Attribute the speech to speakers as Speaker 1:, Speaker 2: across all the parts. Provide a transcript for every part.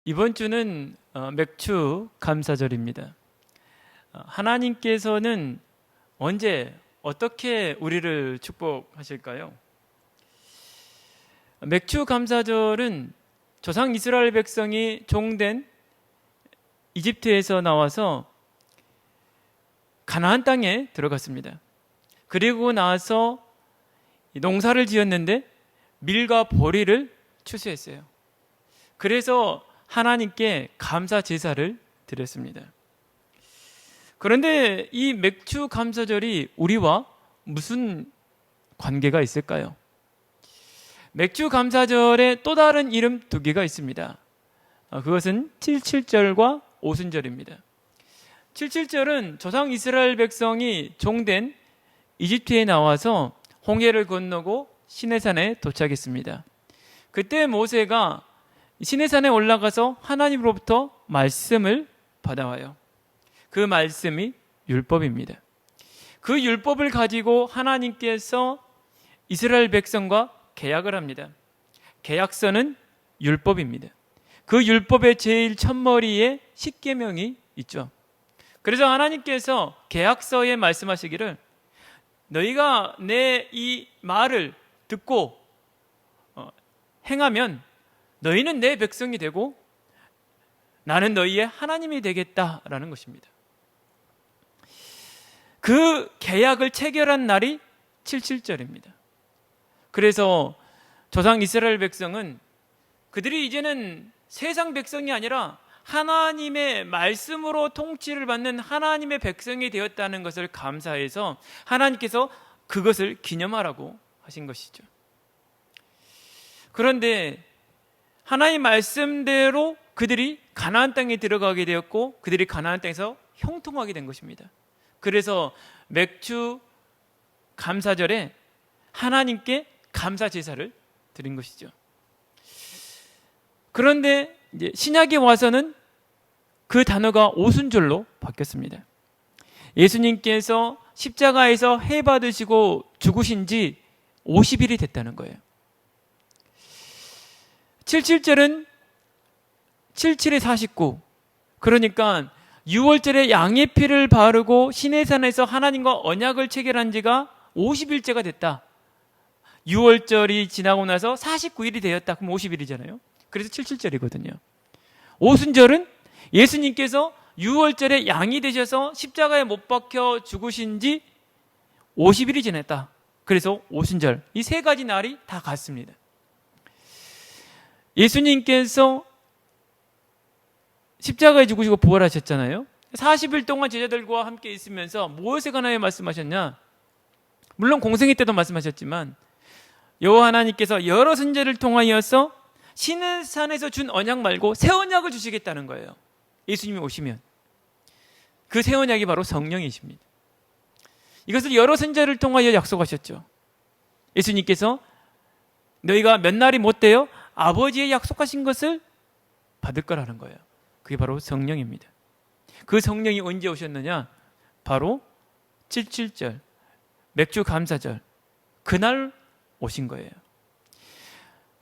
Speaker 1: 이번 주는 맥주 감사절입니다. 하나님께서는 언제 어떻게 우리를 축복하실까요? 맥주 감사절은 조상 이스라엘 백성이 종된 이집트에서 나와서 가나안 땅에 들어갔습니다. 그리고 나서 농사를 지었는데 밀과 보리를 추수했어요. 그래서 하나님께 감사 제사를 드렸습니다. 그런데 이 맥주 감사절이 우리와 무슨 관계가 있을까요? 맥주 감사절에 또 다른 이름 두 개가 있습니다. 그것은 칠칠절과 오순절입니다. 칠칠절은 조상 이스라엘 백성이 종된 이집트에 나와서 홍해를 건너고 시내산에 도착했습니다. 그때 모세가 시내산에 올라가서 하나님으로부터 말씀을 받아와요. 그 말씀이 율법입니다. 그 율법을 가지고 하나님께서 이스라엘 백성과 계약을 합니다. 계약서는 율법입니다. 그 율법의 제일 첫머리에 십계명이 있죠. 그래서 하나님께서 계약서에 말씀하시기를 너희가 내 이 말을 듣고 행하면 너희는 내 백성이 되고 나는 너희의 하나님이 되겠다라는 것입니다. 그 계약을 체결한 날이 칠칠절입니다. 그래서 조상 이스라엘 백성은 그들이 이제는 세상 백성이 아니라 하나님의 말씀으로 통치를 받는 하나님의 백성이 되었다는 것을 감사해서 하나님께서 그것을 기념하라고 하신 것이죠. 그런데 하나님 말씀대로 그들이 가나안 땅에 들어가게 되었고 그들이 가나안 땅에서 형통하게 된 것입니다. 그래서 맥주 감사절에 하나님께 감사 제사를 드린 것이죠. 그런데 이제 신약에 와서는 그 단어가 오순절로 바뀌었습니다. 예수님께서 십자가에서 해 받으시고 죽으신 지 50일이 됐다는 거예요. 칠칠절은 77에 49, 그러니까 6월절에 양의 피를 바르고 시내산에서 하나님과 언약을 체결한 지가 50일째가 됐다. 6월절이 지나고 나서 49일이 되었다. 그럼 50일이잖아요. 그래서 77절이거든요. 오순절은 예수님께서 6월절에 양이 되셔서 십자가에 못 박혀 죽으신 지 50일이 지났다. 그래서 오순절. 이 세 가지 날이 다 같습니다. 예수님께서 십자가에 죽으시고 부활하셨잖아요. 40일 동안 제자들과 함께 있으면서 무엇에 관하여 말씀하셨냐? 물론 공생애 때도 말씀하셨지만 여호와 하나님께서 여러 선지자를 통하여서 시내산에서 준 언약 말고 새 언약을 주시겠다는 거예요. 예수님이 오시면 그 새 언약이 바로 성령이십니다. 이것을 여러 선지자를 통하여 약속하셨죠. 예수님께서 너희가 몇 날이 못 되어 아버지의 약속하신 것을 받을 거라는 거예요. 그게 바로 성령입니다. 그 성령이 언제 오셨느냐? 바로 칠칠절 맥주 감사절 그날 오신 거예요.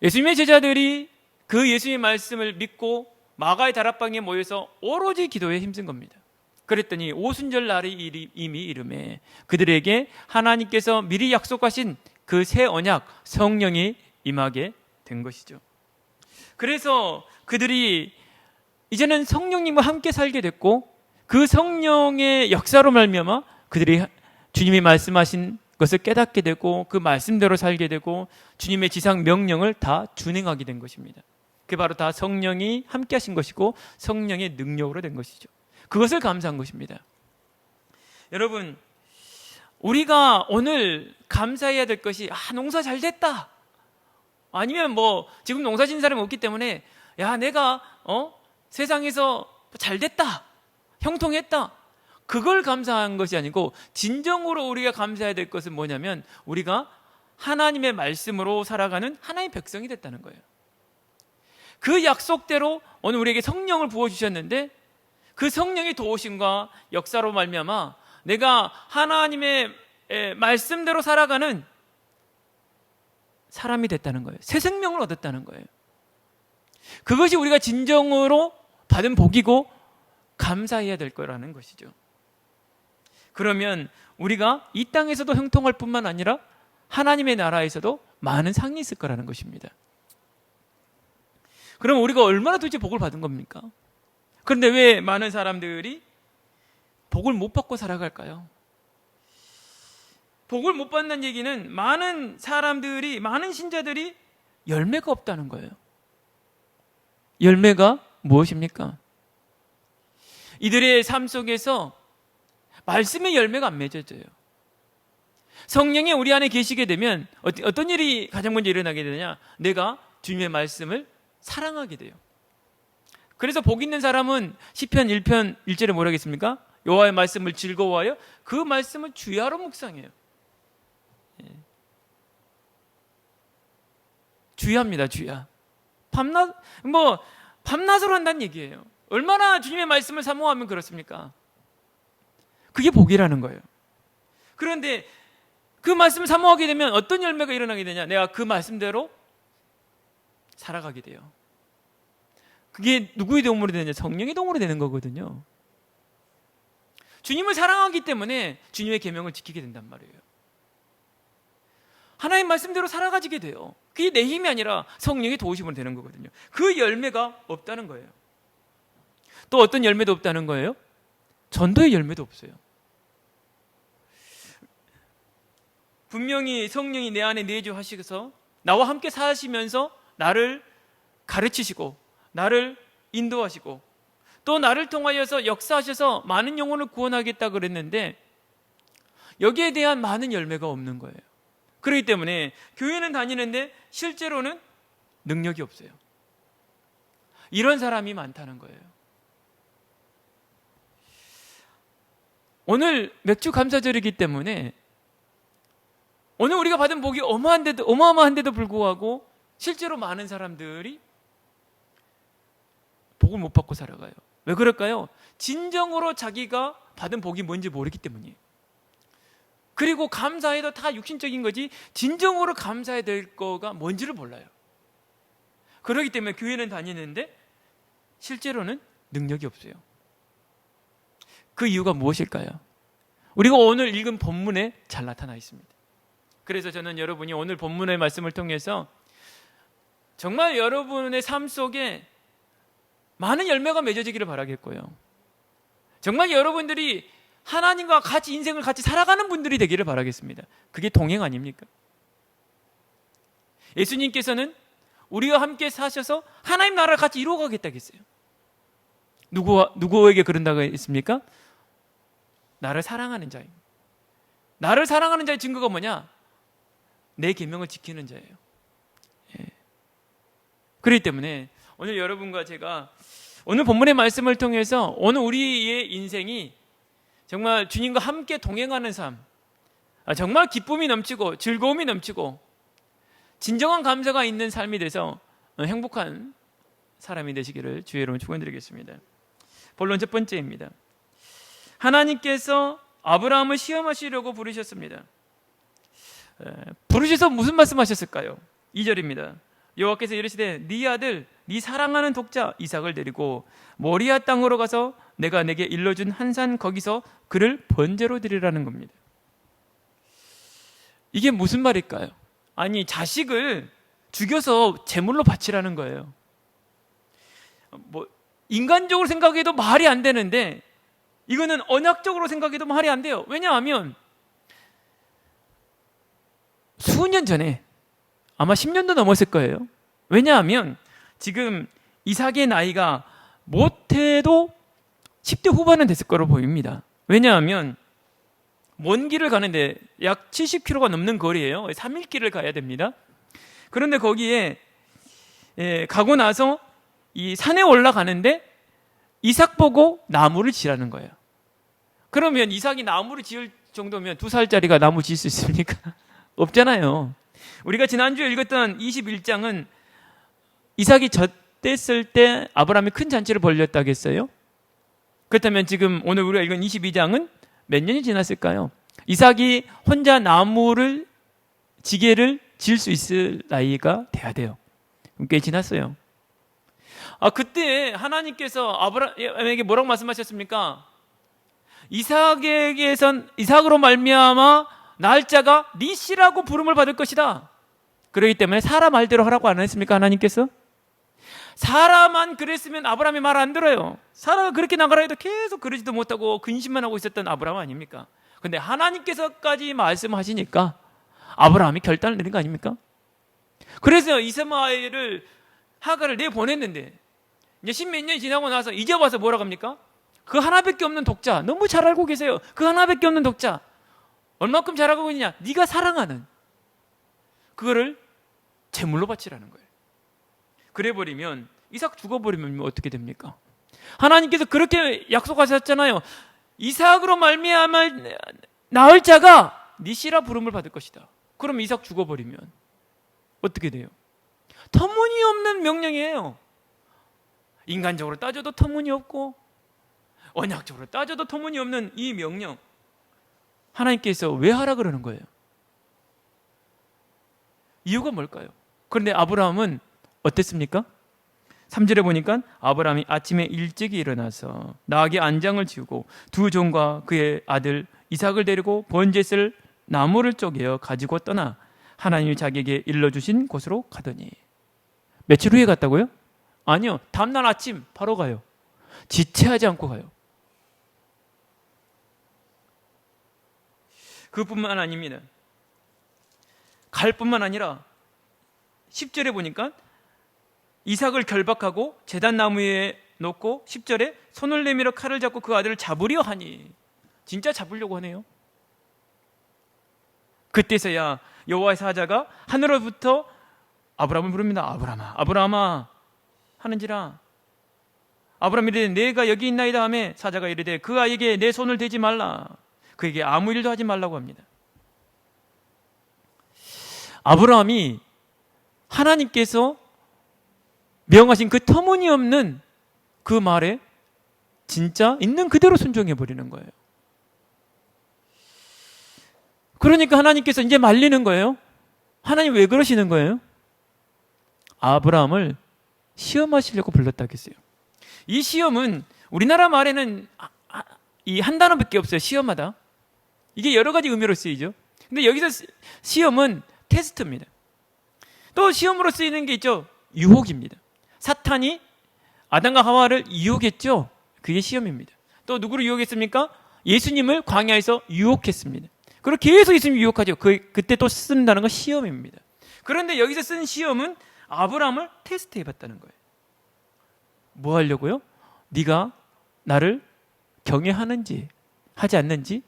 Speaker 1: 예수님의 제자들이 그 예수님의 말씀을 믿고 마가의 다락방에 모여서 오로지 기도에 힘쓴 겁니다. 그랬더니 오순절 날이 이미 이름에 그들에게 하나님께서 미리 약속하신 그 새 언약 성령이 임하게 된 것이죠. 그래서 그들이 이제는 성령님과 함께 살게 됐고 그 성령의 역사로 말미암아 그들이 주님이 말씀하신 것을 깨닫게 되고 그 말씀대로 살게 되고 주님의 지상 명령을 다 준행하게 된 것입니다. 그게 바로 다 성령이 함께 하신 것이고 성령의 능력으로 된 것이죠. 그것을 감사한 것입니다. 여러분, 우리가 오늘 감사해야 될 것이 농사 잘 됐다, 아니면 지금 농사 짓는 사람이 없기 때문에 내가 세상에서 잘 됐다, 형통했다, 그걸 감사한 것이 아니고 진정으로 우리가 감사해야 될 것은 뭐냐면 우리가 하나님의 말씀으로 살아가는 하나님의 백성이 됐다는 거예요. 그 약속대로 오늘 우리에게 성령을 부어주셨는데 그 성령의 도우심과 역사로 말미암아 내가 하나님의 말씀대로 살아가는 사람이 됐다는 거예요. 새 생명을 얻었다는 거예요. 그것이 우리가 진정으로 받은 복이고 감사해야 될 거라는 것이죠. 그러면 우리가 이 땅에서도 형통할 뿐만 아니라 하나님의 나라에서도 많은 상이 있을 거라는 것입니다. 그럼 우리가 얼마나 도대체 복을 받은 겁니까? 그런데 왜 많은 사람들이 복을 못 받고 살아갈까요? 복을 못 받는 얘기는 많은 사람들이, 많은 신자들이 열매가 없다는 거예요. 열매가 무엇입니까? 이들의 삶 속에서 말씀의 열매가 안 맺어져요. 성령이 우리 안에 계시게 되면 어떤 일이 가장 먼저 일어나게 되느냐? 내가 주님의 말씀을 사랑하게 돼요. 그래서 복 있는 사람은 시편 1편 1절에 뭐라고 했습니까? 여호와의 말씀을 즐거워하여 그 말씀을 주야로 묵상해요. 주야입니다. 주야. 밤낮으로 한다는 얘기예요. 얼마나 주님의 말씀을 사모하면 그렇습니까? 그게 복이라는 거예요. 그런데 그 말씀을 사모하게 되면 어떤 열매가 일어나게 되냐? 내가 그 말씀대로 살아가게 돼요. 그게 누구의 도움으로 되느냐? 성령의 도움으로 되는 거거든요. 주님을 사랑하기 때문에 주님의 계명을 지키게 된단 말이에요. 하나님 말씀대로 살아가지게 돼요. 그게 내 힘이 아니라 성령의 도우심으로 되는 거거든요. 그 열매가 없다는 거예요. 또 어떤 열매도 없다는 거예요? 전도의 열매도 없어요. 분명히 성령이 내 안에 내주하셔서 나와 함께 사시면서 나를 가르치시고 나를 인도하시고 또 나를 통하여서 역사하셔서 많은 영혼을 구원하겠다 그랬는데 여기에 대한 많은 열매가 없는 거예요. 그렇기 때문에 교회는 다니는데 실제로는 능력이 없어요. 이런 사람이 많다는 거예요. 오늘 맥주 감사절이기 때문에 오늘 우리가 받은 복이 어마어마한데도 불구하고 실제로 많은 사람들이 복을 못 받고 살아가요. 왜 그럴까요? 진정으로 자기가 받은 복이 뭔지 모르기 때문이에요. 그리고 감사해도 다 육신적인 거지 진정으로 감사해야 될 거가 뭔지를 몰라요. 그렇기 때문에 교회는 다니는데 실제로는 능력이 없어요. 그 이유가 무엇일까요? 우리가 오늘 읽은 본문에 잘 나타나 있습니다. 그래서 저는 여러분이 오늘 본문의 말씀을 통해서 정말 여러분의 삶 속에 많은 열매가 맺어지기를 바라겠고요. 정말 여러분들이 하나님과 같이 인생을 같이 살아가는 분들이 되기를 바라겠습니다. 그게 동행 아닙니까? 예수님께서는 우리와 함께 사셔서 하나님 나라를 같이 이루어가겠다고 했어요. 누구에게 그런다고 했습니까? 나를 사랑하는 자입니다. 나를 사랑하는 자의 증거가 뭐냐? 내 계명을 지키는 자예요. 그렇기 때문에 오늘 여러분과 제가 오늘 본문의 말씀을 통해서 오늘 우리의 인생이 정말 주님과 함께 동행하는 삶, 정말 기쁨이 넘치고 즐거움이 넘치고 진정한 감사가 있는 삶이 돼서 행복한 사람이 되시기를 주의 이름으로 축원드리겠습니다. 본론 첫 번째입니다. 하나님께서 아브라함을 시험하시려고 부르셨습니다. 부르셔서 무슨 말씀하셨을까요? 2절입니다. 여호와께서 이르시되 네 아들 네 사랑하는 독자 이삭을 데리고 모리아 땅으로 가서 내가 내게 일러준 한 산 거기서 그를 번제로 드리라는 겁니다. 이게 무슨 말일까요? 아니 자식을 죽여서 제물로 바치라는 거예요. 인간적으로 생각해도 말이 안 되는데 이거는 언약적으로 생각해도 말이 안 돼요. 왜냐하면 수년 전에 아마 10년도 넘었을 거예요. 왜냐하면 지금 이삭의 나이가 못해도 10대 후반은 됐을 거로 보입니다. 왜냐하면 먼 길을 가는데 약 70km가 넘는 거리예요. 3일길을 가야 됩니다. 그런데 거기에 가고 나서 이 산에 올라가는데 이삭 보고 나무를 지라는 거예요. 그러면 이삭이 나무를 지을 정도면 2살짜리가 나무 지을 수 있습니까? 없잖아요. 우리가 지난주에 읽었던 21장은 이삭이 젖됐을 때 아브라함이 큰 잔치를 벌였다고 했어요. 그렇다면 지금 오늘 우리가 읽은 22장은 몇 년이 지났을까요? 이삭이 혼자 나무를 지게를 지을 수 있을 나이가 돼야 돼요. 꽤 지났어요. 그때 하나님께서 아브라함에게 뭐라고 말씀하셨습니까? 이삭으로 말미암아 날짜가 네 씨라고 부름을 받을 것이다. 그렇기 때문에 사라 말대로 하라고 안 했습니까? 하나님께서? 사라만 그랬으면 아브라함이 말 안 들어요. 사라가 그렇게 나가라 해도 계속 그러지도 못하고 근심만 하고 있었던 아브라함 아닙니까? 근데 하나님께서까지 말씀하시니까 아브라함이 결단을 내린 거 아닙니까? 그래서 이스마엘을 하가를 내보냈는데 이제 십몇 년이 지나고 나서 이제 와서 뭐라고 합니까? 그 하나밖에 없는 독자, 너무 잘 알고 계세요. 그 하나밖에 없는 독자 얼마큼 잘 알고 있느냐? 네가 사랑하는 그거를 제물로 바치라는 거예요. 그래버리면 이삭 죽어버리면 어떻게 됩니까? 하나님께서 그렇게 약속하셨잖아요. 이삭으로 말미암아 낳을 자가 네 씨라 부름을 받을 것이다. 그럼 이삭 죽어버리면 어떻게 돼요? 터무니없는 명령이에요. 인간적으로 따져도 터무니없고 언약적으로 따져도 터무니없는 이 명령, 하나님께서 왜 하라 그러는 거예요? 이유가 뭘까요? 그런데 아브라함은 어땠습니까? 3절에 보니까 아브라함이 아침에 일찍 일어나서 나귀 안장을 지우고 두 종과 그의 아들 이삭을 데리고 번제쓸 나무를 쪼개어 가지고 떠나 하나님이 자기에게 일러주신 곳으로 가더니, 며칠 후에 갔다고요? 아니요, 다음날 아침 바로 가요. 지체하지 않고 가요. 그뿐만 아닙니다. 갈 뿐만 아니라 10절에 보니까 이삭을 결박하고 제단 나무에 놓고 10절에 손을 내밀어 칼을 잡고 그 아들을 잡으려 하니, 진짜 잡으려고 하네요. 그때서야 여호와의 사자가 하늘로부터 아브라함을 부릅니다. 아브라함아, 아브라함아 하는지라. 아브라함이 이르되 내가 여기 있나이다 하매 사자가 이르되 그 아이에게 내 손을 대지 말라. 그에게 아무 일도 하지 말라고 합니다. 아브라함이 하나님께서 명하신 그 터무니없는 그 말에 진짜 있는 그대로 순종해 버리는 거예요. 그러니까 하나님께서 이제 말리는 거예요. 하나님 왜 그러시는 거예요? 아브라함을 시험하시려고 불렀다겠어요. 이 시험은 우리나라 말에는 이 한 단어밖에 없어요. 시험하다. 이게 여러 가지 의미로 쓰이죠. 근데 여기서 시험은 테스트입니다. 또 시험으로 쓰이는 게 있죠. 유혹입니다. 사탄이 아담과 하와를 유혹했죠. 그게 시험입니다. 또 누구를 유혹했습니까? 예수님을 광야에서 유혹했습니다. 그리고 계속 예수님 유혹하죠. 그때 또 쓴다는 건 시험입니다. 그런데 여기서 쓴 시험은 아브라함을 테스트해 봤다는 거예요. 뭐 하려고요? 네가 나를 경외하는지 하지 않는지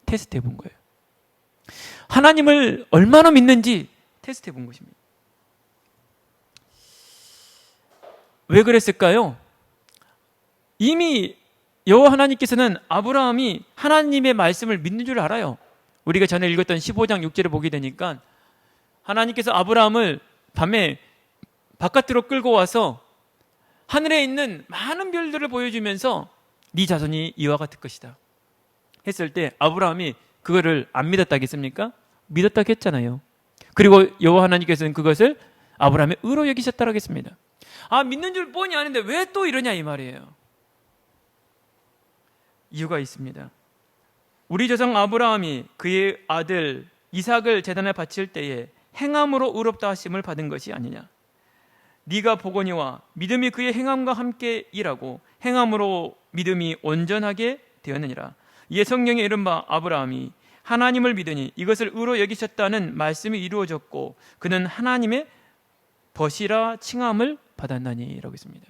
Speaker 1: 테스트해 본 거예요. 하나님을 얼마나 믿는지 테스트해 본 것입니다. 왜 그랬을까요? 이미 여호와 하나님께서는 아브라함이 하나님의 말씀을 믿는 줄 알아요. 우리가 전에 읽었던 15장 6절을 보게 되니까 하나님께서 아브라함을 밤에 바깥으로 끌고 와서 하늘에 있는 많은 별들을 보여주면서 네 자손이 이와 같을 것이다 했을 때 아브라함이 그거를 안 믿었다겠습니까? 믿었다고 했잖아요. 그리고 여호와 하나님께서는 그것을 아브라함의 의로 여기셨다고 했습니다. 믿는 줄 뻔히 아는데 왜 또 이러냐 이 말이에요. 이유가 있습니다. 우리 조상 아브라함이 그의 아들 이삭을 제단에 바칠 때에 행함으로 의롭다 하심을 받은 것이 아니냐. 네가 보거니와 믿음이 그의 행함과 함께 일하고 행함으로 믿음이 온전하게 되었느니라. 이에 성경에 이른 바 아브라함이 하나님을 믿으니 이것을 의로 여기셨다는 말씀이 이루어졌고 그는 하나님의 벗이라 칭함을 받았나니 라고 했습니다.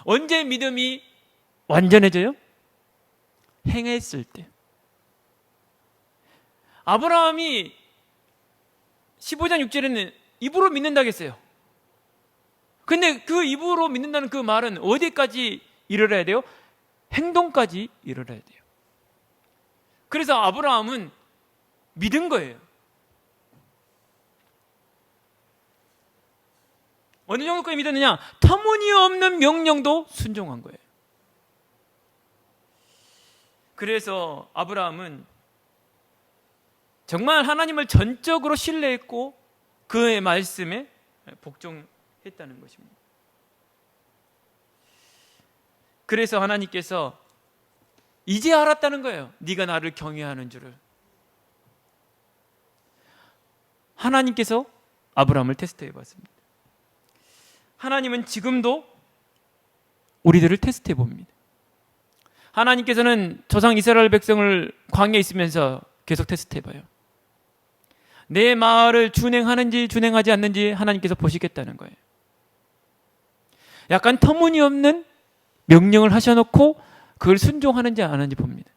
Speaker 1: 언제 믿음이 완전해져요? 행했을 때. 아브라함이 15장 6절에는 입으로 믿는다고 했어요. 근데 그 입으로 믿는다는 그 말은 어디까지 이르러야 돼요? 행동까지 이르러야 돼요. 그래서 아브라함은 믿은 거예요. 어느 정도까지 믿었느냐? 터무니없는 명령도 순종한 거예요. 그래서 아브라함은 정말 하나님을 전적으로 신뢰했고 그의 말씀에 복종했다는 것입니다. 그래서 하나님께서 이제 알았다는 거예요. 네가 나를 경외하는 줄을. 하나님께서 아브라함을 테스트해 봤습니다. 하나님은 지금도 우리들을 테스트해 봅니다. 하나님께서는 조상 이스라엘 백성을 광야에 있으면서 계속 테스트해 봐요. 내 말을 준행하는지 준행하지 않는지 하나님께서 보시겠다는 거예요. 약간 터무니없는 명령을 하셔놓고 그걸 순종하는지 안 하는지 봅니다.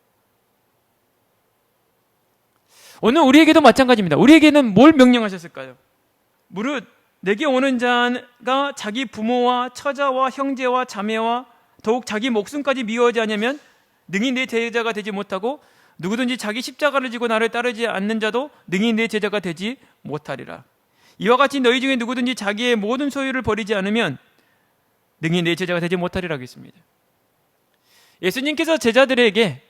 Speaker 1: 오늘 우리에게도 마찬가지입니다. 우리에게는 뭘 명령하셨을까요? 무릇 내게 오는 자가 자기 부모와 처자와 형제와 자매와 더욱 자기 목숨까지 미워하지 않으면 능히 내 제자가 되지 못하고 누구든지 자기 십자가를 지고 나를 따르지 않는 자도 능히 내 제자가 되지 못하리라. 이와 같이 너희 중에 누구든지 자기의 모든 소유를 버리지 않으면 능히 내 제자가 되지 못하리라 했습니다. 예수님께서 제자들에게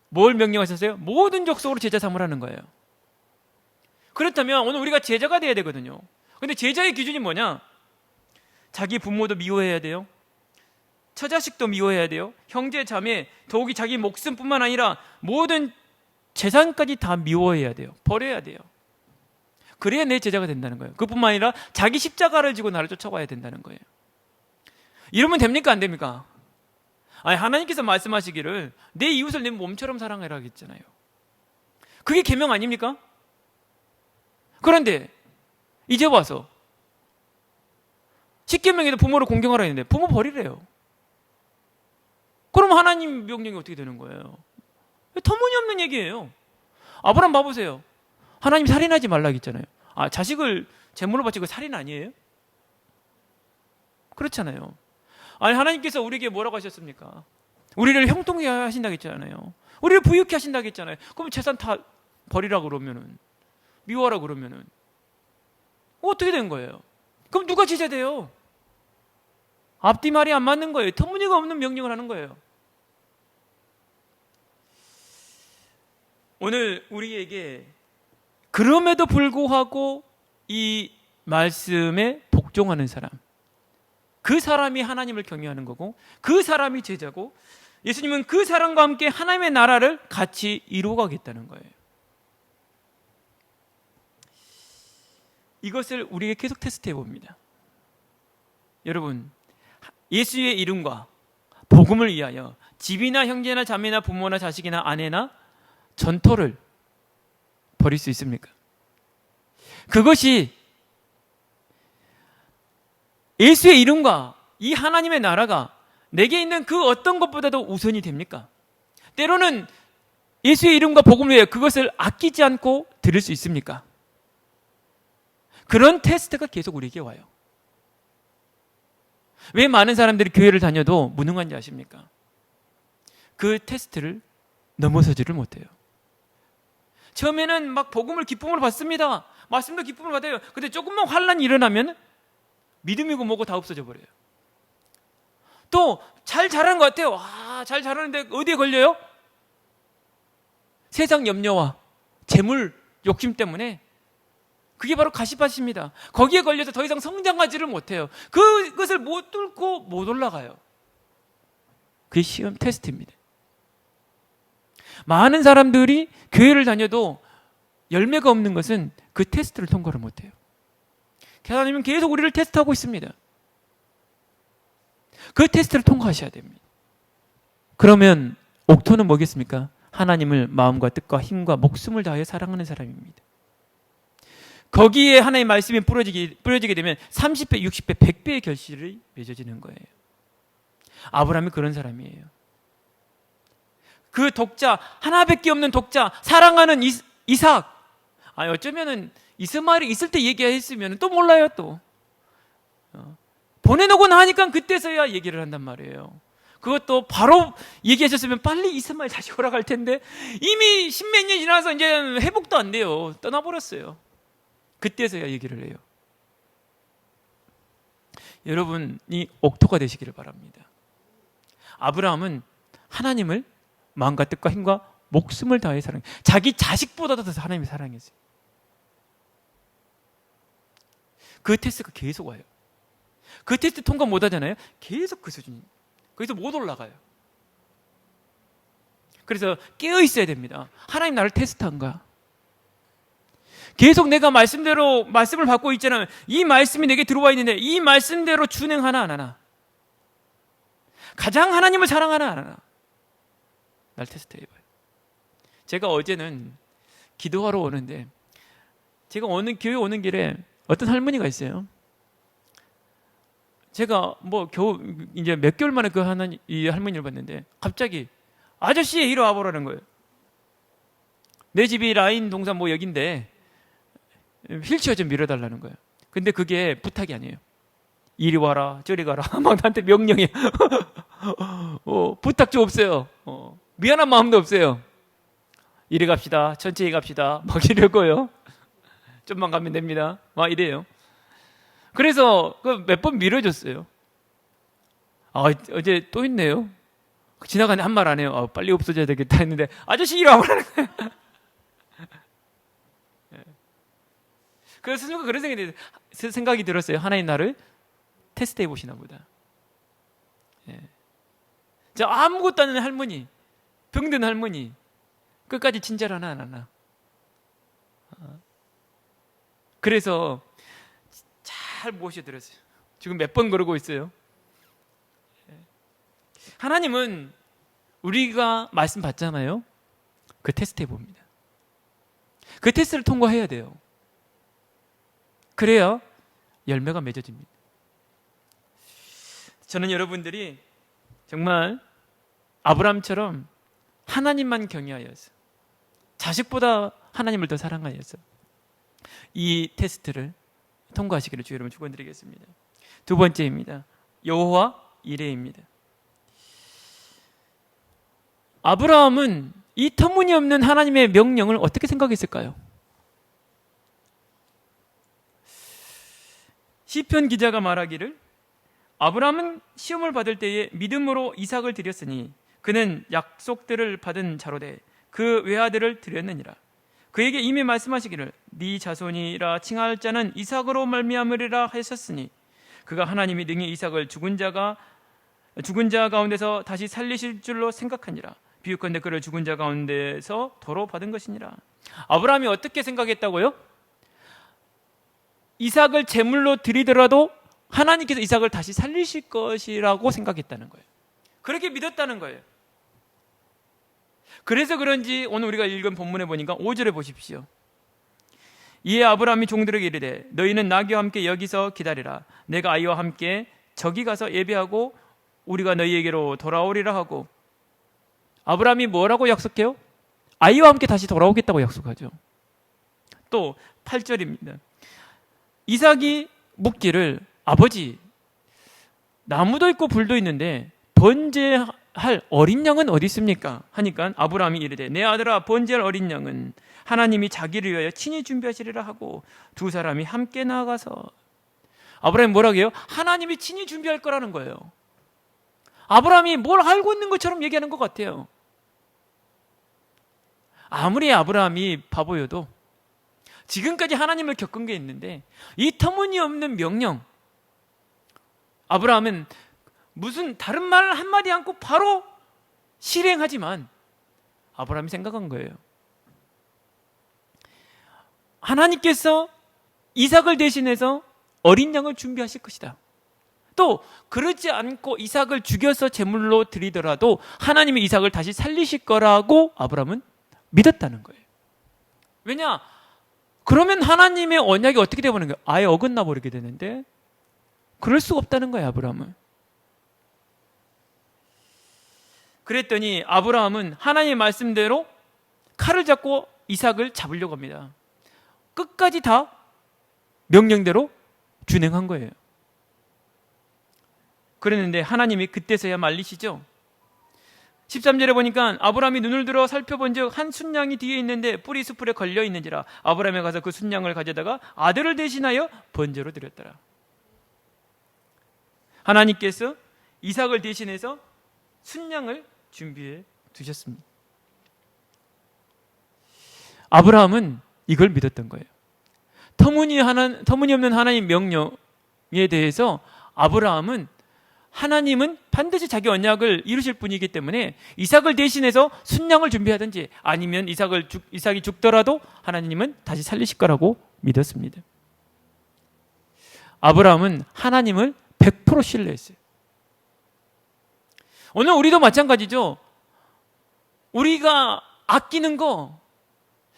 Speaker 1: 뭘 명령하셨어요? 모든 족속으로 제자 삼으라는 거예요. 그렇다면 오늘 우리가 제자가 돼야 되거든요. 근데 제자의 기준이 뭐냐? 자기 부모도 미워해야 돼요. 처자식도 미워해야 돼요. 형제, 자매, 더욱이 자기 목숨뿐만 아니라 모든 재산까지 다 미워해야 돼요. 버려야 돼요. 그래야 내 제자가 된다는 거예요. 그뿐만 아니라 자기 십자가를 지고 나를 쫓아와야 된다는 거예요. 이러면 됩니까? 안 됩니까? 아니, 하나님께서 말씀하시기를 내 이웃을 내 몸처럼 사랑해라 했잖아요. 그게 계명 아닙니까? 그런데 이제 와서 10계명에도 부모를 공경하라 했는데 부모 버리래요. 그럼 하나님 명령이 어떻게 되는 거예요? 터무니없는 얘기예요. 아브라함 봐보세요. 하나님 살인하지 말라 했잖아요. 아, 자식을 제물로 바치고 살인 아니에요? 그렇잖아요. 아니, 하나님께서 우리에게 뭐라고 하셨습니까? 우리를 형통하게 하신다고 했잖아요. 우리를 부유케 하신다고 했잖아요. 그럼 재산 다 버리라 그러면은, 미워하라 그러면은 어떻게 된 거예요? 그럼 누가 제자 돼요? 앞뒤 말이 안 맞는 거예요. 터무니가 없는 명령을 하는 거예요. 오늘 우리에게 그럼에도 불구하고 이 말씀에 복종하는 사람, 그 사람이 하나님을 경외하는 거고 그 사람이 제자고, 예수님은 그 사람과 함께 하나님의 나라를 같이 이루어가겠다는 거예요. 이것을 우리에게 계속 테스트해 봅니다. 여러분, 예수의 이름과 복음을 위하여 집이나 형제나 자매나 부모나 자식이나 아내나 전토를 버릴 수 있습니까? 그것이 예수의 이름과 이 하나님의 나라가 내게 있는 그 어떤 것보다도 우선이 됩니까? 때로는 예수의 이름과 복음을 위해 그것을 아끼지 않고 드릴 수 있습니까? 그런 테스트가 계속 우리에게 와요. 왜 많은 사람들이 교회를 다녀도 무능한지 아십니까? 그 테스트를 넘어서지를 못해요. 처음에는 막 복음을 기쁨으로 받습니다. 말씀도 기쁨을 받아요. 근데 조금만 환란이 일어나면 믿음이고 뭐고 다 없어져 버려요. 또 잘 자라는 것 같아요. 와, 잘 자라는데 어디에 걸려요? 세상 염려와 재물 욕심 때문에 그게 바로 가시밭입니다. 거기에 걸려서 더 이상 성장하지를 못해요. 그것을 못 뚫고 못 올라가요. 그게 시험 테스트입니다. 많은 사람들이 교회를 다녀도 열매가 없는 것은 그 테스트를 통과를 못해요. 하나님은 계속 우리를 테스트하고 있습니다. 그 테스트를 통과하셔야 됩니다. 그러면 옥토는 뭐겠습니까? 하나님을 마음과 뜻과 힘과 목숨을 다하여 사랑하는 사람입니다. 거기에 하나님의 말씀이 뿌려지게 되면 30배, 60배, 100배의 결실이 맺어지는 거예요. 아브라함이 그런 사람이에요. 그 독자, 하나밖에 없는 독자, 사랑하는 이삭. 아니, 어쩌면은 이스마엘이 있을 때 얘기했으면 또 몰라요, 또. 보내놓고 나니까 그때서야 얘기를 한단 말이에요. 그것도 바로 얘기하셨으면 빨리 이스마엘 다시 오라갈 텐데 이미 십몇 년 지나서 이제 회복도 안 돼요. 떠나버렸어요. 그때서야 얘기를 해요. 여러분이 옥토가 되시기를 바랍니다. 아브라함은 하나님을 마음과 뜻과 힘과 목숨을 다해 사랑해요. 자기 자식보다도 더 하나님을 사랑했어요. 그 테스트가 계속 와요. 그 테스트 통과 못 하잖아요. 계속 그 수준이. 거기서 못 올라가요. 그래서 깨어 있어야 됩니다. 하나님 나를 테스트한 거야. 계속 내가 말씀대로 말씀을 받고 있잖아요. 이 말씀이 내게 들어와 있는데 이 말씀대로 준행하나 안 하나, 가장 하나님을 사랑하나 안 하나, 날 테스트해봐요. 제가 어제는 기도하러 오는데 제가 교회 오는 길에 어떤 할머니가 있어요. 제가 겨우 이제 몇 개월 만에 이 할머니를 봤는데 갑자기 아저씨 이리 와보라는 거예요. 내 집이 라인 동산 여긴데 휠체어 좀 밀어달라는 거예요. 근데 그게 부탁이 아니에요. 이리 와라 저리 가라 막 나한테 명령이에요. 부탁 좀 없어요. 미안한 마음도 없어요. 이리 갑시다, 천천히 갑시다 막 이러고요. 좀만 가면 됩니다 막 이래요. 그래서 몇 번 밀어줬어요. 어제 또 있네요. 지나가는데 한 말 안 해요. 빨리 없어져야 되겠다 했는데 아저씨 이리 와보라는 거예요. 그래서 순간 그런 생각이 들었어요. 하나님 나를 테스트해 보시나 보다. 자, 아무것도 안 하는 할머니, 병든 할머니 끝까지 친절하나 안 하나. 그래서 잘 모셔드렸어요. 지금 몇 번 그러고 있어요. 하나님은 우리가 말씀 받잖아요. 그 테스트 해봅니다. 그 테스트를 통과해야 돼요. 그래야 열매가 맺어집니다. 저는 여러분들이 정말 아브라함처럼 하나님만 경외하여서, 자식보다 하나님을 더 사랑하여서 이 테스트를 통과하시기를 주 여러분 축원드리겠습니다. 두 번째입니다. 여호와 이레입니다. 아브라함은 이 터무니없는 하나님의 명령을 어떻게 생각했을까요? 시편 기자가 말하기를 아브라함은 시험을 받을 때에 믿음으로 이삭을 드렸으니 그는 약속들을 받은 자로되 그 외아들을 드렸느니라. 그에게 이미 말씀하시기를 네 자손이라 칭할 자는 이삭으로 말미암으리라 하셨으니 그가 하나님이 능히 이삭을 죽은 자 가운데서 다시 살리실 줄로 생각하니라. 비유컨대 그를 죽은 자 가운데서 도로 받은 것이니라. 아브라함이 어떻게 생각했다고요? 이삭을 제물로 드리더라도 하나님께서 이삭을 다시 살리실 것이라고 생각했다는 거예요. 그렇게 믿었다는 거예요. 그래서 그런지 오늘 우리가 읽은 본문에 보니까 5절에 보십시오. 이에 아브라함이 종들에게 이르되 너희는 나귀와 함께 여기서 기다리라. 내가 아이와 함께 저기 가서 예배하고 우리가 너희에게로 돌아오리라 하고. 아브라함이 뭐라고 약속해요? 아이와 함께 다시 돌아오겠다고 약속하죠. 또 8절입니다. 이삭이 묻기를 아버지 나무도 있고 불도 있는데 번제할 어린 양은 어디 있습니까? 하니까 아브라함이 이르되 내 아들아 번제할 어린 양은 하나님이 자기를 위하여 친히 준비하시리라 하고 두 사람이 함께 나아가서. 아브라함이 뭐라고 해요? 하나님이 친히 준비할 거라는 거예요. 아브라함이 뭘 알고 있는 것처럼 얘기하는 것 같아요. 아무리 아브라함이 바보여도 지금까지 하나님을 겪은 게 있는데 이 터무니없는 명령, 아브라함은 무슨 다른 말 한마디 않고 바로 실행하지만 아브라함이 생각한 거예요. 하나님께서 이삭을 대신해서 어린 양을 준비하실 것이다. 또 그러지 않고 이삭을 죽여서 제물로 드리더라도 하나님이 이삭을 다시 살리실 거라고 아브라함은 믿었다는 거예요. 왜냐? 그러면 하나님의 언약이 어떻게 되어버리는 거예요? 아예 어긋나 버리게 되는데 그럴 수가 없다는 거예요, 아브라함은. 그랬더니 아브라함은 하나님의 말씀대로 칼을 잡고 이삭을 잡으려고 합니다. 끝까지 다 명령대로 준행한 거예요. 그랬는데 하나님이 그때서야 말리시죠. 13절에 보니까 아브라함이 눈을 들어 살펴본 즉 한 순양이 뒤에 있는데 뿔이 수풀에 걸려 있는지라. 아브라함이 가서 그 순양을 가져다가 아들을 대신하여 번제로 드렸더라. 하나님께서 이삭을 대신해서 순양을 준비해 두셨습니다. 아브라함은 이걸 믿었던 거예요. 터무니없는 하나님 명령에 대해서 아브라함은 하나님은 반드시 자기 언약을 이루실 분이기 때문에 이삭을 대신해서 순양을 준비하든지 아니면 이삭이 죽더라도 하나님은 다시 살리실 거라고 믿었습니다. 아브라함은 하나님을 100% 신뢰했어요. 오늘 우리도 마찬가지죠. 우리가 아끼는 거,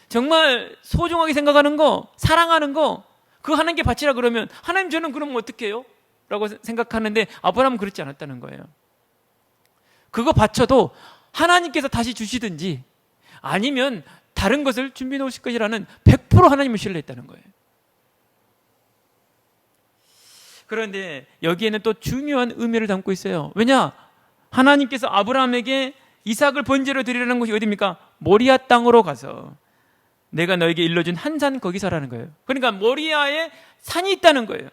Speaker 1: 정말 소중하게 생각하는 거, 사랑하는 거, 그거 하나님께 바치라 그러면 하나님 저는 그러면 어떻게 해요? 라고 생각하는데 아브라함은 그렇지 않았다는 거예요. 그거 바쳐도 하나님께서 다시 주시든지 아니면 다른 것을 준비해 놓으실 것이라는 100% 하나님을 신뢰했다는 거예요. 그런데 여기에는 또 중요한 의미를 담고 있어요. 왜냐? 하나님께서 아브라함에게 이삭을 번제로 드리라는 곳이 어디입니까? 모리아 땅으로 가서 내가 너에게 일러준 한 산 거기서라는 거예요. 그러니까 모리아에 산이 있다는 거예요.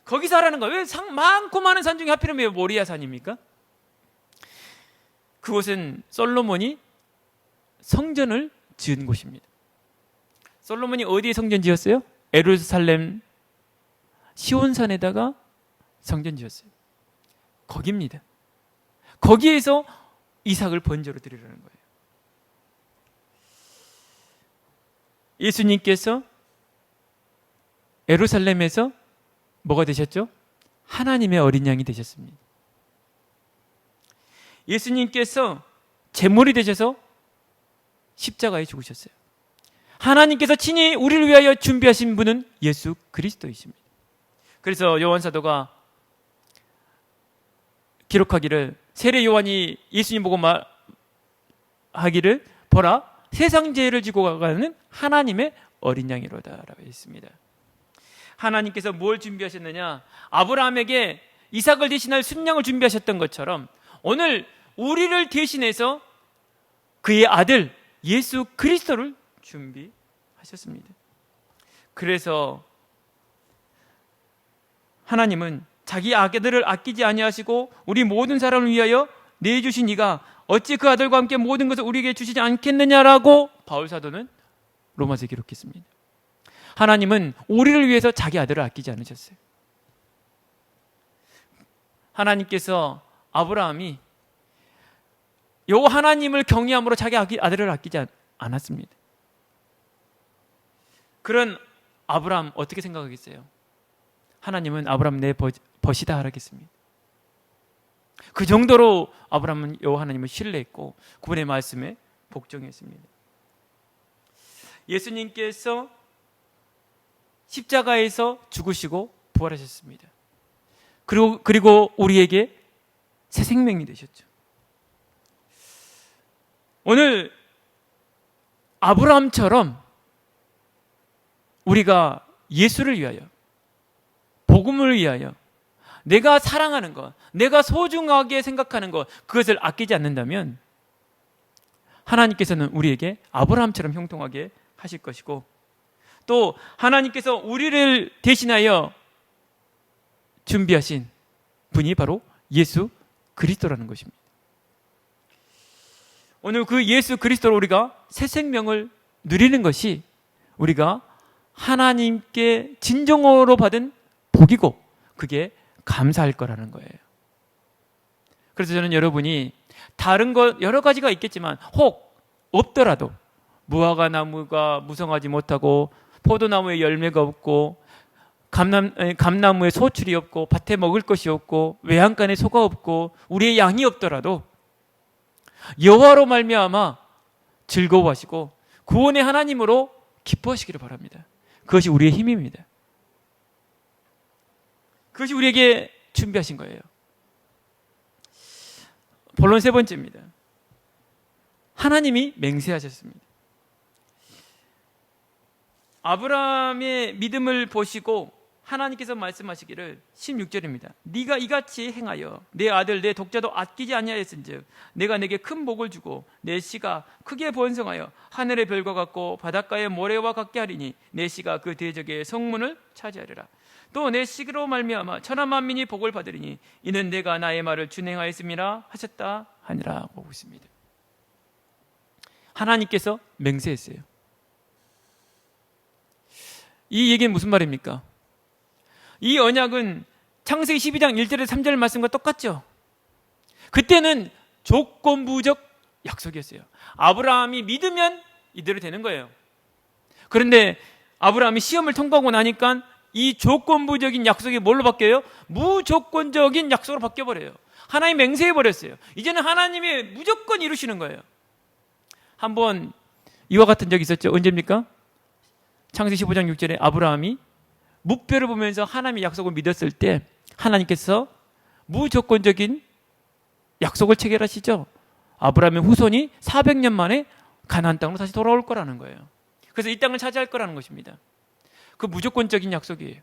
Speaker 1: 거기서 하라는 거예요. 왜 많고 많은 산 중에 하필이면 왜 모리아 산입니까? 그곳은 솔로몬이 성전을 지은 곳입니다. 솔로몬이 어디에 성전 지었어요? 예루살렘 시온산에다가 성전 지었어요. 거기입니다. 거기에서 이삭을 번제로 드리라는 거예요. 예수님께서 예루살렘에서 뭐가 되셨죠? 하나님의 어린 양이 되셨습니다. 예수님께서 제물이 되셔서 십자가에 죽으셨어요. 하나님께서 친히 우리를 위하여 준비하신 분은 예수 그리스도이십니다. 그래서 요한 사도가 기록하기를, 세례 요한이 예수님 보고 말하기를, 보라 세상 죄를 지고 가는 하나님의 어린 양이로다라고 했습니다. 하나님께서 뭘 준비하셨느냐? 아브라함에게 이삭을 대신할 순양을 준비하셨던 것처럼 오늘 우리를 대신해서 그의 아들 예수 그리스도를 준비하셨습니다. 그래서 하나님은 자기 아들을 아끼지 아니하시고 우리 모든 사람을 위하여 내주신 이가 어찌 그 아들과 함께 모든 것을 우리에게 주시지 않겠느냐라고 바울 사도는 로마서에 기록했습니다. 하나님은 우리를 위해서 자기 아들을 아끼지 않으셨어요. 하나님께서 아브라함이 요 하나님을 경외함으로 자기 아들을 아끼지 않았습니다. 그런 아브라함 어떻게 생각하겠어요? 하나님은 아브라함 내 벗이다 하라겠습니다. 그 정도로 아브라함은 요 하나님을 신뢰했고 그분의 말씀에 복종했습니다. 예수님께서 십자가에서 죽으시고 부활하셨습니다. 그리고 우리에게 새 생명이 되셨죠. 오늘 아브라함처럼 우리가 예수를 위하여, 복음을 위하여 내가 사랑하는 것, 내가 소중하게 생각하는 것, 그것을 아끼지 않는다면 하나님께서는 우리에게 아브라함처럼 형통하게 하실 것이고, 또 하나님께서 우리를 대신하여 준비하신 분이 바로 예수 그리스도라는 것입니다. 오늘 그 예수 그리스도로 우리가 새 생명을 누리는 것이 우리가 하나님께 진정으로 받은 복이고 그게 감사할 거라는 거예요. 그래서 저는 여러분이 다른 것 여러 가지가 있겠지만 혹 없더라도 무화과 나무가 무성하지 못하고 포도나무에 열매가 없고 감나무에 소출이 없고 밭에 먹을 것이 없고 외양간에 소가 없고 우리의 양이 없더라도 여호와로 말미암아 즐거워하시고 구원의 하나님으로 기뻐하시기를 바랍니다. 그것이 우리의 힘입니다. 그것이 우리에게 준비하신 거예요. 본론 세 번째입니다. 하나님이 맹세하셨습니다. 아브라함의 믿음을 보시고 하나님께서 말씀하시기를 16절입니다. 네가 이같이 행하여 내 아들 내 독자도 아끼지 아니하였은즉 내가 내게 큰 복을 주고 내 씨가 크게 번성하여 하늘의 별과 같고 바닷가의 모래와 같게 하리니 내 씨가 그 대적의 성문을 차지하리라. 또 내 씨로 말미암아 천하 만민이 복을 받으리니 이는 내가 나의 말을 준행하였음이라 하셨다 하니라 보고 있습니다. 하나님께서 맹세했어요. 이 얘기는 무슨 말입니까? 이 언약은 창세기 12장 1절에서 3절 말씀과 똑같죠. 그때는 조건부적 약속이었어요. 아브라함이 믿으면 이대로 되는 거예요. 그런데 아브라함이 시험을 통과하고 나니까 이 조건부적인 약속이 뭘로 바뀌어요? 무조건적인 약속으로 바뀌어버려요. 하나님 맹세해버렸어요. 이제는 하나님이 무조건 이루시는 거예요. 한번 이와 같은 적이 있었죠. 언제입니까? 창세기 15장 6절에 아브라함이 묵표를 보면서 하나님의 약속을 믿었을 때 하나님께서 무조건적인 약속을 체결하시죠. 아브라함의 후손이 400년 만에 가나안 땅으로 다시 돌아올 거라는 거예요. 그래서 이 땅을 차지할 거라는 것입니다. 그 무조건적인 약속이에요.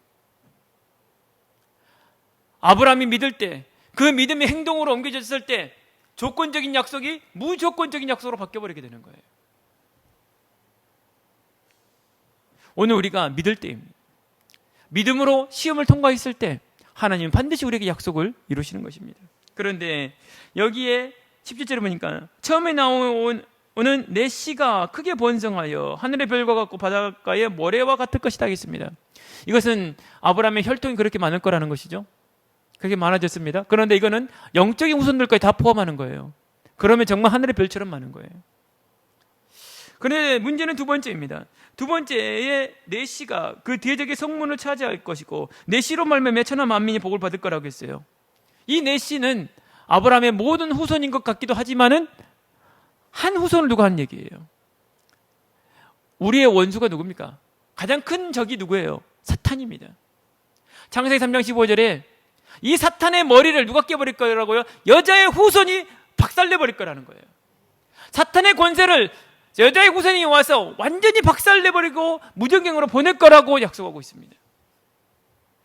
Speaker 1: 아브라함이 믿을 때, 그 믿음이 행동으로 옮겨졌을 때 조건적인 약속이 무조건적인 약속으로 바뀌어버리게 되는 거예요. 오늘 우리가 믿을 때입니다. 믿음으로 시험을 통과했을 때 하나님은 반드시 우리에게 약속을 이루시는 것입니다. 그런데 여기에 17절에 보니까 처음에 나오는 내 씨가 크게 번성하여 하늘의 별과 같고 바닷가의 모래와 같을 것이다 하겠습니다. 이것은 아브라함의 혈통이 그렇게 많을 거라는 것이죠. 그렇게 많아졌습니다. 그런데 이거는 영적인 후손들까지 다 포함하는 거예요. 그러면 정말 하늘의 별처럼 많은 거예요. 그런데 문제는 두 번째입니다. 두 번째에 내 씨가 그 대적의 성문을 차지할 것이고 내 씨로 말미암아 천하 만민이 복을 받을 거라고 했어요. 이 내 씨는 아브라함의 모든 후손인 것 같기도 하지만은 한 후손을 두고 하는 얘기예요. 우리의 원수가 누굽니까? 가장 큰 적이 누구예요? 사탄입니다. 창세기 3장 15절에 이 사탄의 머리를 누가 깨버릴 거라고요? 여자의 후손이 박살내버릴 거라는 거예요. 사탄의 권세를 여자의 후손이 와서 완전히 박살내버리고 무전경으로 보낼 거라고 약속하고 있습니다.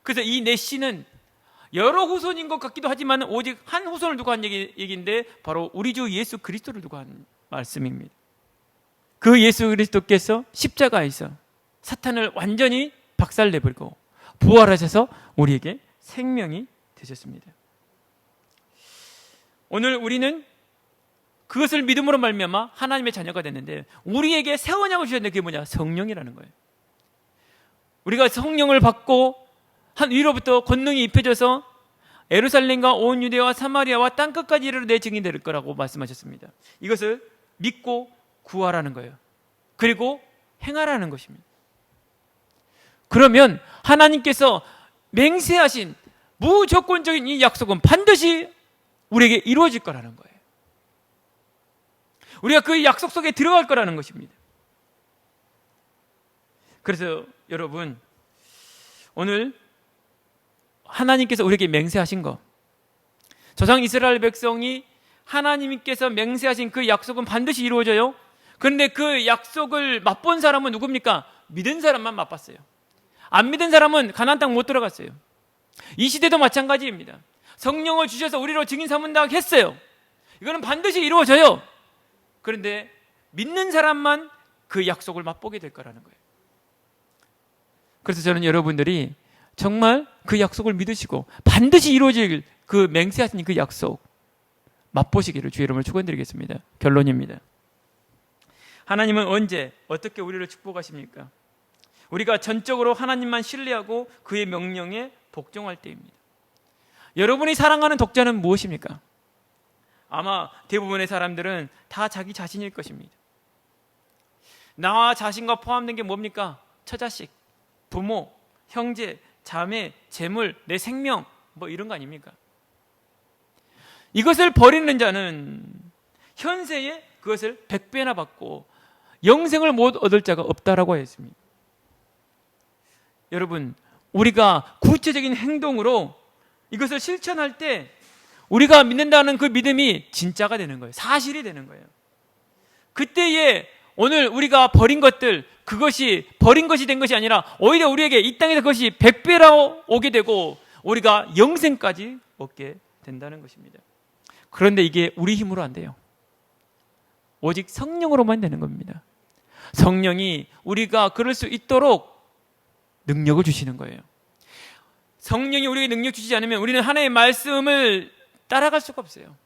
Speaker 1: 그래서 이 내 씨는 여러 후손인 것 같기도 하지만 오직 한 후손을 두고 한 얘기인데 바로 우리 주 예수 그리스도를 두고 한 말씀입니다. 그 예수 그리스도께서 십자가에서 사탄을 완전히 박살내버리고 부활하셔서 우리에게 생명이 되셨습니다. 오늘 우리는 그것을 믿음으로 말미암아 하나님의 자녀가 됐는데 우리에게 새 언약을 주셨는데 그게 뭐냐? 성령이라는 거예요. 우리가 성령을 받고 한 위로부터 권능이 입혀져서 예루살렘과 온 유대와 사마리아와 땅끝까지 이르러 내 증인이 될 거라고 말씀하셨습니다. 이것을 믿고 구하라는 거예요. 그리고 행하라는 것입니다. 그러면 하나님께서 맹세하신 무조건적인 이 약속은 반드시 우리에게 이루어질 거라는 거예요. 우리가 그 약속 속에 들어갈 거라는 것입니다. 그래서 여러분, 오늘 하나님께서 우리에게 맹세하신 거, 조상 이스라엘 백성이 하나님께서 맹세하신 그 약속은 반드시 이루어져요. 그런데 그 약속을 맛본 사람은 누굽니까? 믿은 사람만 맛봤어요. 안 믿은 사람은 가나안 땅 못 들어갔어요. 이 시대도 마찬가지입니다. 성령을 주셔서 우리로 증인 삼은다고 했어요. 이거는 반드시 이루어져요. 그런데 믿는 사람만 그 약속을 맛보게 될 거라는 거예요. 그래서 저는 여러분들이 정말 그 약속을 믿으시고 반드시 이루어질 그 맹세하신 그 약속 맛보시기를 주의 이름으로 축원드리겠습니다. 결론입니다. 하나님은 언제 어떻게 우리를 축복하십니까? 우리가 전적으로 하나님만 신뢰하고 그의 명령에 복종할 때입니다. 여러분이 사랑하는 독자는 무엇입니까? 아마 대부분의 사람들은 다 자기 자신일 것입니다. 나와 자신과 포함된 게 뭡니까? 처자식, 부모, 형제, 자매, 재물, 내 생명, 뭐 이런 거 아닙니까? 이것을 버리는 자는 현세에 그것을 100배나 받고 영생을 못 얻을 자가 없다라고 했습니다. 여러분, 우리가 구체적인 행동으로 이것을 실천할 때 우리가 믿는다는 그 믿음이 진짜가 되는 거예요. 사실이 되는 거예요. 그때에 오늘 우리가 버린 것들, 그것이 버린 것이 된 것이 아니라 오히려 우리에게 이 땅에서 그것이 100배로 오게 되고 우리가 영생까지 얻게 된다는 것입니다. 그런데 이게 우리 힘으로 안 돼요. 오직 성령으로만 되는 겁니다. 성령이 우리가 그럴 수 있도록 능력을 주시는 거예요. 성령이 우리에게 능력 주시지 않으면 우리는 하나님의 말씀을 따라갈 수가 없어요.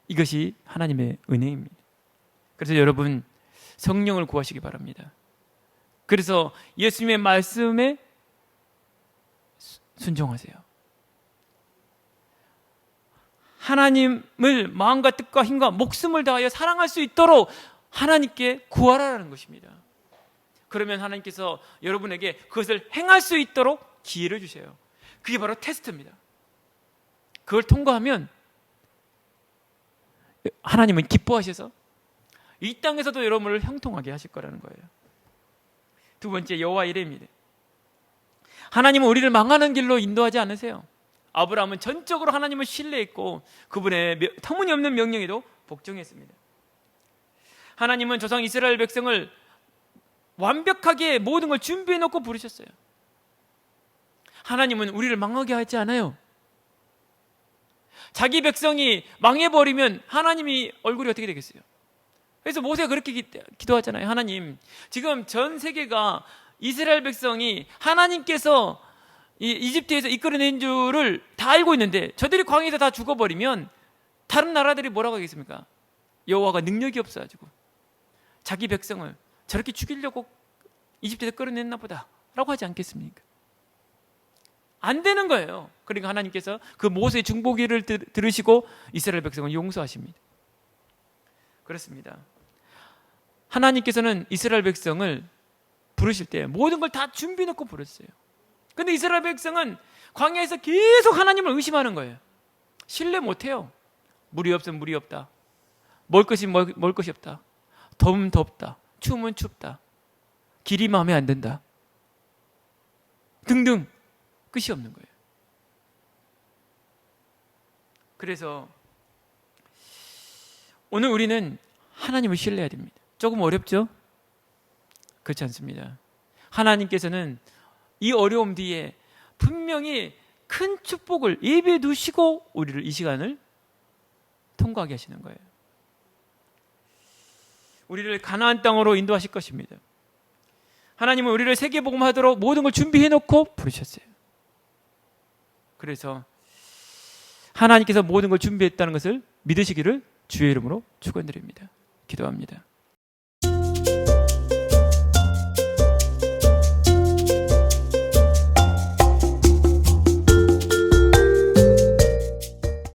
Speaker 1: 이것이 하나님의 은혜입니다. 그래서 여러분, 성령을 구하시기 바랍니다. 그래서 예수님의 말씀에 순종하세요. 하나님을 마음과 뜻과 힘과 목숨을 다하여 사랑할 수 있도록 하나님께 구하라는 것입니다. 그러면 하나님께서 여러분에게 그것을 행할 수 있도록 기회를 주세요. 그게 바로 테스트입니다. 그걸 통과하면 하나님은 기뻐하셔서 이 땅에서도 여러분을 형통하게 하실 거라는 거예요. 두 번째, 여호와 이레입니다. 하나님은 우리를 망하는 길로 인도하지 않으세요. 아브라함은 전적으로 하나님을 신뢰했고 그분의 터무니없는 명령에도 복종했습니다. 하나님은 조상 이스라엘 백성을 완벽하게 모든 걸 준비해 놓고 부르셨어요. 하나님은 우리를 망하게 하지 않아요. 자기 백성이 망해버리면 하나님이 얼굴이 어떻게 되겠어요? 그래서 모세가 그렇게 기도하잖아요. 하나님, 지금 전 세계가 이스라엘 백성이 하나님께서 이집트에서 이끌어낸 줄을 다 알고 있는데 저들이 광야에서 다 죽어버리면 다른 나라들이 뭐라고 하겠습니까? 여호와가 능력이 없어가지고 자기 백성을 저렇게 죽이려고 이집트에서 끌어냈나 보다 라고 하지 않겠습니까? 안 되는 거예요. 그러니까 하나님께서 그 모세의 중보기를 들으시고 이스라엘 백성을 용서하십니다. 그렇습니다. 하나님께서는 이스라엘 백성을 부르실 때 모든 걸 다 준비해 놓고 부르셨어요. 근데 이스라엘 백성은 광야에서 계속 하나님을 의심하는 거예요. 신뢰 못해요. 물이 없으면 물이 없다. 먹을 것이 없다. 더우면 덥다. 추우면 춥다. 길이 마음에 안 든다. 등등 끝이 없는 거예요. 그래서 오늘 우리는 하나님을 신뢰해야 됩니다. 조금 어렵죠? 그렇지 않습니다. 하나님께서는 이 어려움 뒤에 분명히 큰 축복을 예비해 두시고 우리를 이 시간을 통과하게 하시는 거예요. 우리를 가나안 땅으로 인도하실 것입니다. 하나님은 우리를 세계복음하도록 모든 걸 준비해 놓고 부르셨어요. 그래서 하나님께서 모든 걸 준비했다는 것을 믿으시기를 주의 이름으로 축원드립니다. 기도합니다.